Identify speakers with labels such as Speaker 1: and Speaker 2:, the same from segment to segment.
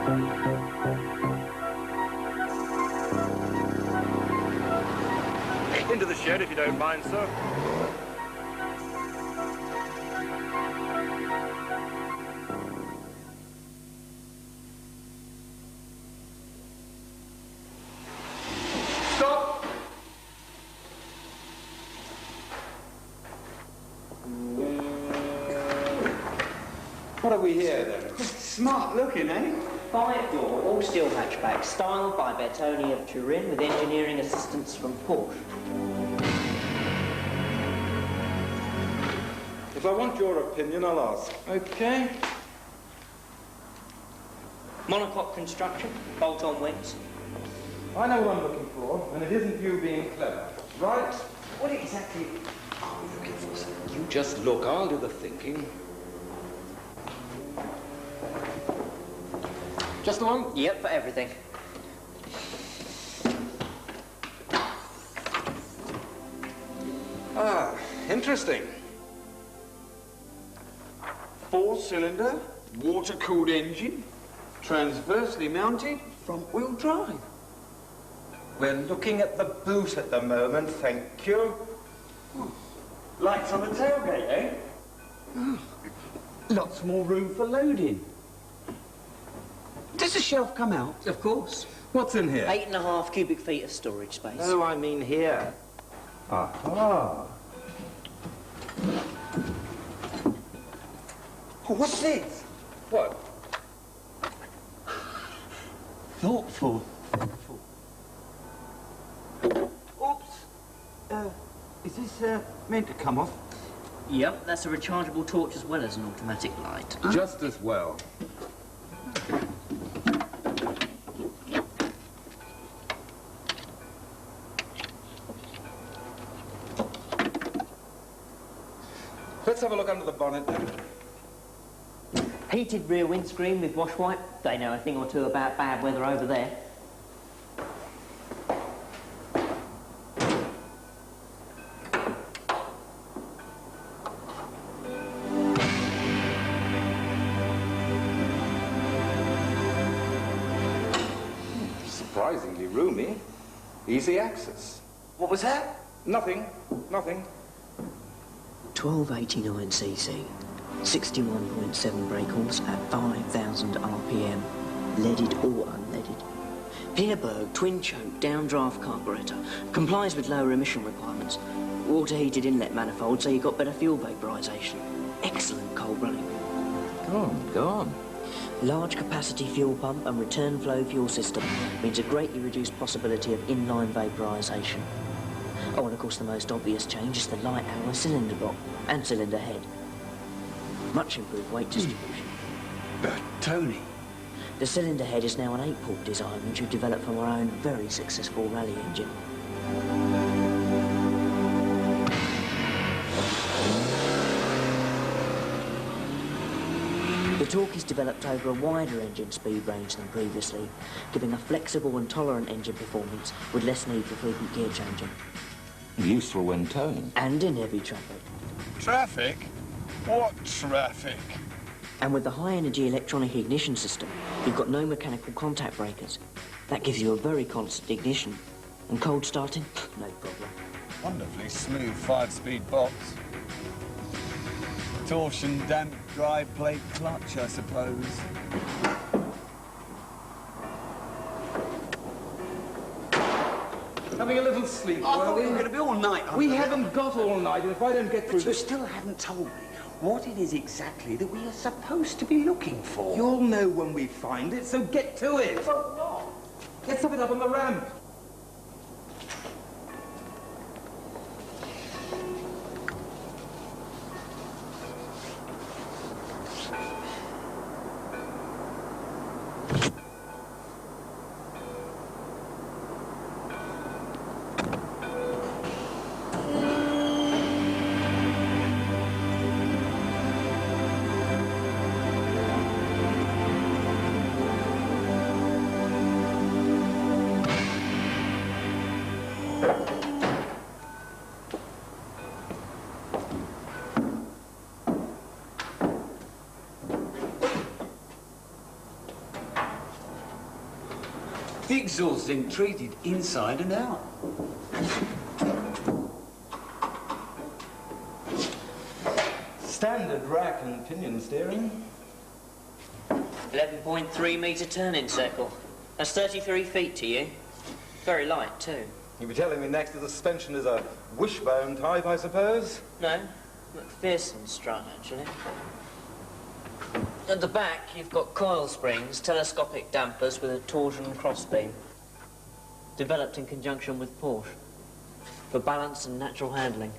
Speaker 1: Into the shed, if you don't mind, sir. Stop! What have we here, then?
Speaker 2: Smart looking, eh?
Speaker 3: 5-door, all steel hatchback, styled by Bertoni of Turin with engineering assistance from Porsche.
Speaker 1: If I want your opinion, I'll ask.
Speaker 2: Okay.
Speaker 3: Monocoque construction, bolt-on wings.
Speaker 1: I know what I'm looking for, and it isn't you being clever. Right?
Speaker 2: What exactly
Speaker 1: are we looking for, sir? You just look, I'll do the thinking. Just the one?
Speaker 3: Yep, for everything.
Speaker 1: Ah, interesting.
Speaker 2: 4-cylinder, water-cooled engine, transversely mounted, front-wheel drive.
Speaker 1: We're looking at the boot at the moment, thank you.
Speaker 2: Lights on the tailgate, eh? Lots more room for loading. Does the shelf come out?
Speaker 3: Of course.
Speaker 1: What's in here?
Speaker 3: 8.5 cubic feet of storage space.
Speaker 1: No, I mean here. Aha.
Speaker 2: Oh, what's this?
Speaker 1: What?
Speaker 2: Thoughtful. Oops. Is this meant to come off?
Speaker 3: Yep, that's a rechargeable torch as well as an automatic light.
Speaker 1: Just as well. Let's have a look under the bonnet then.
Speaker 3: Heated rear windscreen with wash wipe. They know a thing or two about bad weather over there.
Speaker 1: Surprisingly roomy. Easy access.
Speaker 2: What was that?
Speaker 1: Nothing. Nothing.
Speaker 3: 1289cc, 61.7 brake horse at 5,000 RPM, leaded or unleaded. Pierberg twin-choke downdraft carburettor, complies with lower emission requirements. Water-heated inlet manifold, so you've got better fuel vaporisation. Excellent cold running.
Speaker 1: Go on.
Speaker 3: Large capacity fuel pump and return flow fuel system means a greatly reduced possibility of inline vaporisation. Oh, and of course the most obvious change is the light alloy cylinder block and cylinder head. Much improved weight distribution.
Speaker 2: Tony.
Speaker 3: The cylinder head is now an 8-port design which we've developed from our own very successful rally engine. The torque is developed over a wider engine speed range than previously, giving a flexible and tolerant engine performance with less need for frequent gear changing.
Speaker 1: Useful when towing.
Speaker 3: And in heavy traffic.
Speaker 2: Traffic? What traffic?
Speaker 3: And with the high-energy electronic ignition system, you've got no mechanical contact breakers. That gives you a very constant ignition. And cold starting? No problem.
Speaker 2: Wonderfully smooth 5-speed box. Torsion damp drive plate clutch, I suppose.
Speaker 1: Having a little sleep,
Speaker 2: I thought we
Speaker 1: were
Speaker 2: were going to be all night.
Speaker 1: We haven't got all night, and if I don't get through
Speaker 2: But you
Speaker 1: this...
Speaker 2: still haven't told me what it is exactly that we are supposed to be looking for.
Speaker 1: You'll know when we find it, so get to it.
Speaker 2: But what?
Speaker 1: Get something up on the ramp.
Speaker 2: The exhaust's been treated inside and out.
Speaker 1: Standard rack and pinion steering.
Speaker 3: 11.3 metre turning circle. That's 33 feet to you. Very light, too.
Speaker 1: You'll be telling me next the suspension is a wishbone type, I suppose?
Speaker 3: No, McPherson strut, actually. At the back, you've got coil springs, telescopic dampers with a torsion crossbeam. Developed in conjunction with Porsche. For balance and natural handling.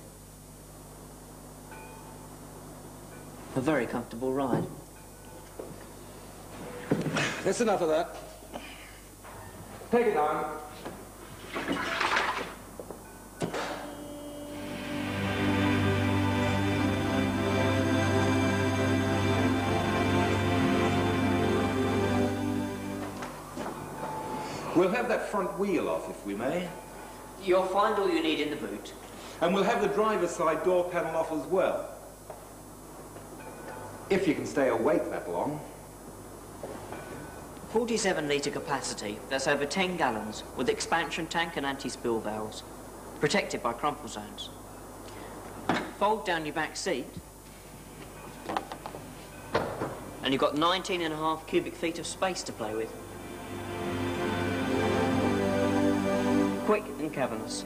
Speaker 3: A very comfortable ride.
Speaker 1: That's enough of that. Take it on. We'll have that front wheel off, if we may.
Speaker 3: You'll find all you need in the boot.
Speaker 1: And we'll have the driver's side door panel off as well. If you can stay awake that long.
Speaker 3: 47 litre capacity, that's over 10 gallons, with expansion tank and anti-spill valves. Protected by crumple zones. Fold down your back seat. And you've got 19.5 cubic feet of space to play with. Quick and cavernous.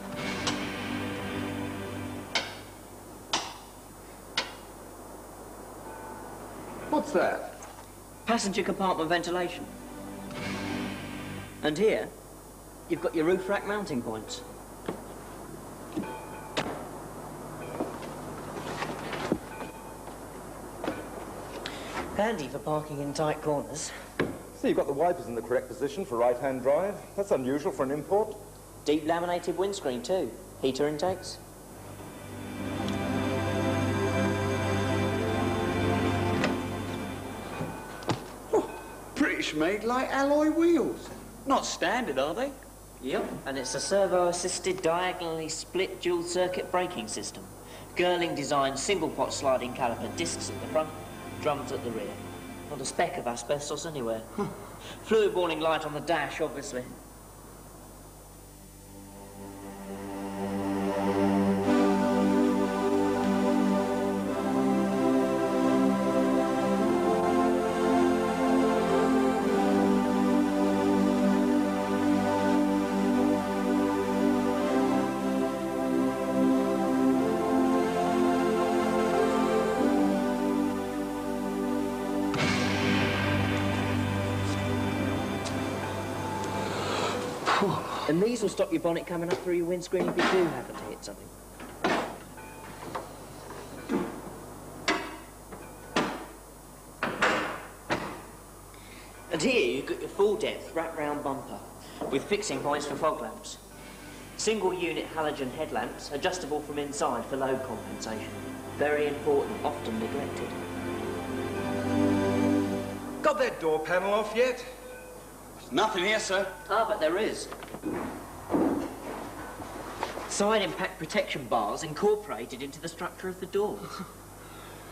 Speaker 1: What's that?
Speaker 3: Passenger compartment ventilation. And here, you've got your roof rack mounting points. Handy for parking in tight corners.
Speaker 1: So you've got the wipers in the correct position for right-hand drive. That's unusual for an import.
Speaker 3: Deep laminated windscreen too. Heater intakes.
Speaker 2: British-made light alloy wheels. Not standard, are they?
Speaker 3: Yep, and it's a servo-assisted diagonally split dual-circuit braking system. Girling designed single-pot sliding caliper discs at the front, drums at the rear. Not a speck of asbestos anywhere. Fluid warning light on the dash, obviously. And these will stop your bonnet coming up through your windscreen if you do happen to hit something. And here you've got your full-depth wrap-round bumper with fixing points for fog lamps. Single-unit halogen headlamps, adjustable from inside for load compensation. Very important, often neglected.
Speaker 1: Got that door panel off yet?
Speaker 2: Nothing here, sir.
Speaker 3: Ah, but there is. Side impact protection bars incorporated into the structure of the door.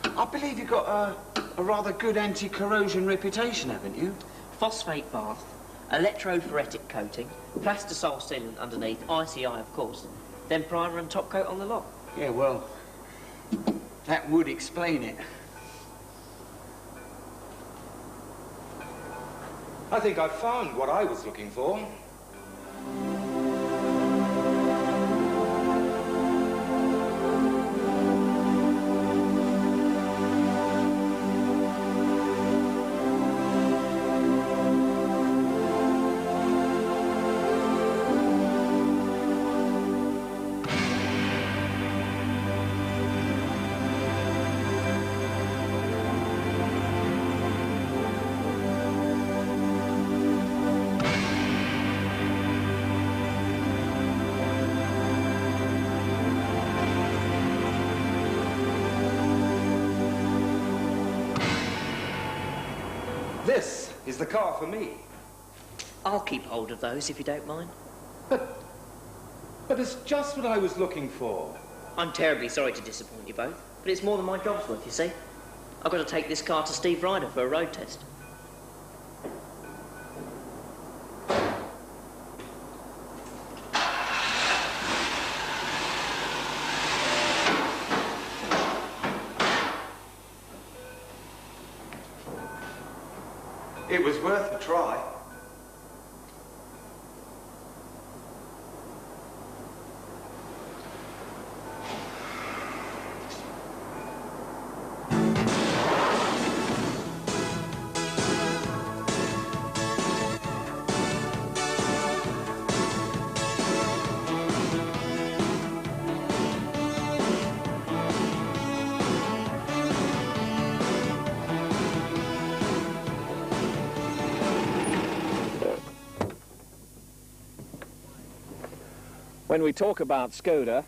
Speaker 2: I believe you've got a rather good anti-corrosion reputation, haven't you?
Speaker 3: Phosphate bath, electrophoretic coating, plastisol sealant underneath, ICI of course, then primer and top coat on the lock.
Speaker 2: Yeah, well, that would explain it.
Speaker 1: I think I've found what I was looking for. This is the car for me.
Speaker 3: I'll keep hold of those if you don't mind.
Speaker 1: But it's just what I was looking for.
Speaker 3: I'm terribly sorry to disappoint you both, but it's more than my job's worth, you see. I've got to take this car to Steve Ryder for a road test.
Speaker 1: It was worth a try.
Speaker 4: When we talk about Skoda,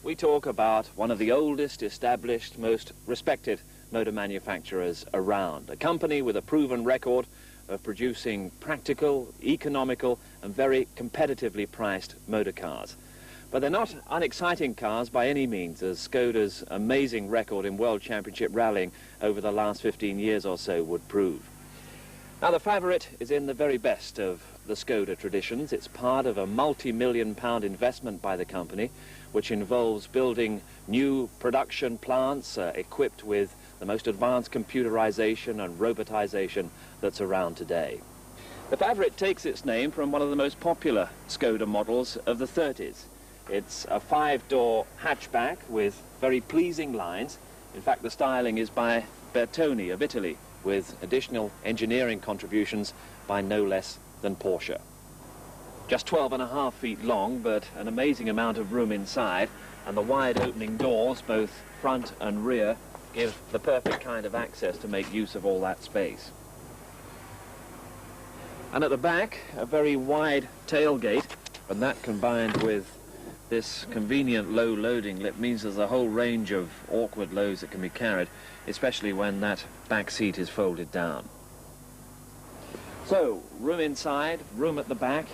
Speaker 4: we talk about one of the oldest, established, most respected motor manufacturers around. A company with a proven record of producing practical, economical, and very competitively priced motor cars. But they're not unexciting cars by any means, as Skoda's amazing record in World Championship rallying over the last 15 years or so would prove. Now, the Favourite is in the very best of the Skoda traditions. It's part of a multi-million-pound investment by the company, which involves building new production plants equipped with the most advanced computerization and robotization that's around today. The Favourite takes its name from one of the most popular Skoda models of the 30s. It's a 5-door hatchback with very pleasing lines. In fact, the styling is by Bertoni of Italy, with additional engineering contributions by no less than Porsche. Just 12.5 feet long, but an amazing amount of room inside, and the wide opening doors, both front and rear, give the perfect kind of access to make use of all that space. And at the back, a very wide tailgate, and that combined with this convenient low loading lip means there's a whole range of awkward loads that can be carried, especially when that back seat is folded down. So, room inside, room at the back.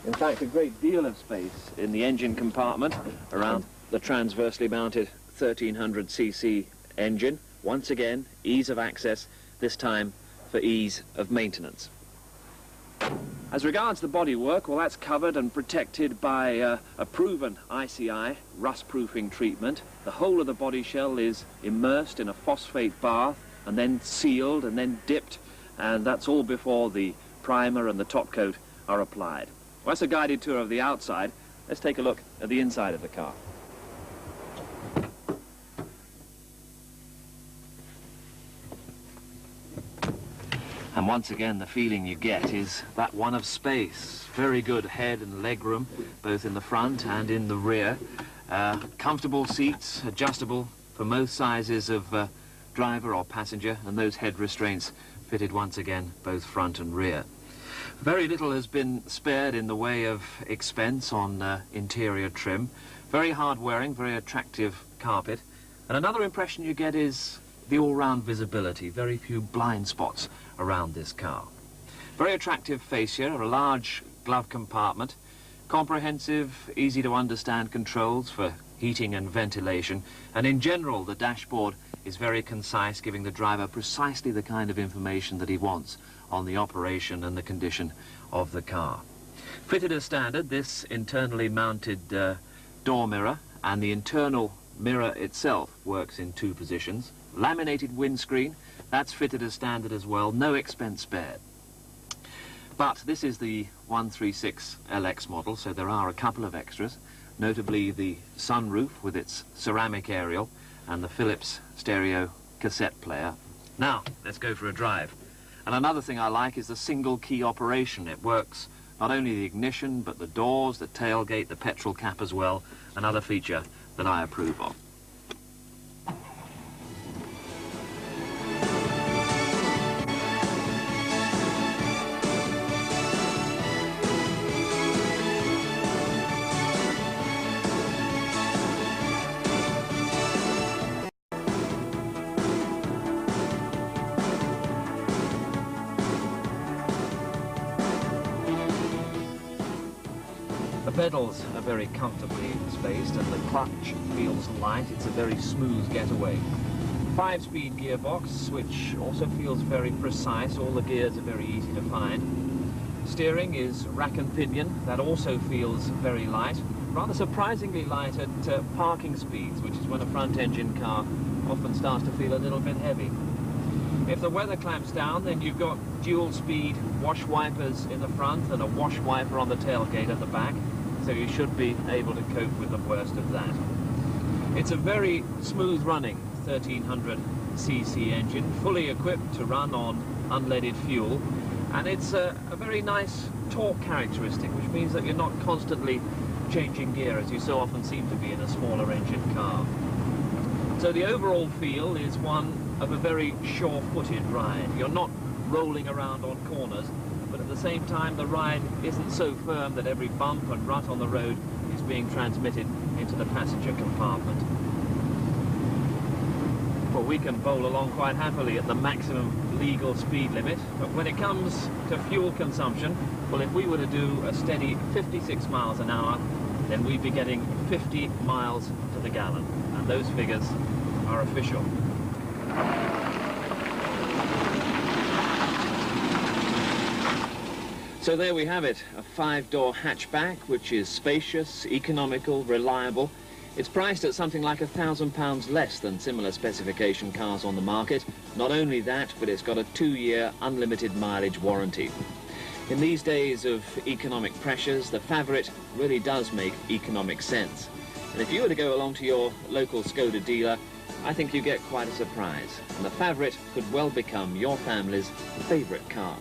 Speaker 4: In fact, a great deal of space in the engine compartment around the transversely mounted 1300cc engine. Once again, ease of access, this time for ease of maintenance. As regards the bodywork, well, that's covered and protected by a proven ICI rust-proofing treatment. The whole of the body shell is immersed in a phosphate bath and then sealed and then dipped, and that's all before the primer and the top coat are applied. Well, that's a guided tour of the outside. Let's take a look at the inside of the car. And once again, the feeling you get is that one of space. Very good head and leg room, both in the front and in the rear. Comfortable seats, adjustable for most sizes of driver or passenger, and those head restraints fitted once again, both front and rear. Very little has been spared in the way of expense on interior trim. Very hard-wearing, very attractive carpet. And another impression you get is the all-round visibility. Very few blind spots around this car. Very attractive fascia, a large glove compartment, comprehensive, easy to understand controls for heating and ventilation, and in general the dashboard is very concise, giving the driver precisely the kind of information that he wants on the operation and the condition of the car. Fitted as standard, this internally mounted door mirror, and the internal mirror itself works in 2 positions. Laminated windscreen, that's fitted as standard as well, no expense spared. But this is the 136 LX model, so there are a couple of extras, notably the sunroof with its ceramic aerial and the Philips stereo cassette player. Now, let's go for a drive. And another thing I like is the single key operation. It works not only the ignition, but the doors, the tailgate, the petrol cap as well, another feature that I approve of. The pedals are very comfortably spaced and the clutch feels light. It's a very smooth getaway. 5-speed gearbox, which also feels very precise. All the gears are very easy to find. Steering is rack and pinion. That also feels very light. Rather surprisingly light at parking speeds, which is when a front-engine car often starts to feel a little bit heavy. If the weather clamps down, then you've got dual-speed wash wipers in the front and a wash wiper on the tailgate at the back, so you should be able to cope with the worst of that. It's a very smooth-running 1300cc engine, fully equipped to run on unleaded fuel, and it's a very nice torque characteristic, which means that you're not constantly changing gear as you so often seem to be in a smaller engine car. So the overall feel is one of a very sure-footed ride. You're not rolling around on corners, but at the same time the ride isn't so firm that every bump and rut on the road is being transmitted into the passenger compartment. Well, we can bowl along quite happily at the maximum legal speed limit, but when it comes to fuel consumption, well, if we were to do a steady 56 miles an hour, then we'd be getting 50 miles to the gallon, and those figures are official. So there we have it, a 5-door hatchback, which is spacious, economical, reliable. It's priced at something like £1,000 less than similar specification cars on the market. Not only that, but it's got a 2-year unlimited mileage warranty. In these days of economic pressures, the Favourite really does make economic sense. And if you were to go along to your local Skoda dealer, I think you get quite a surprise. And the Favourite could well become your family's favourite car.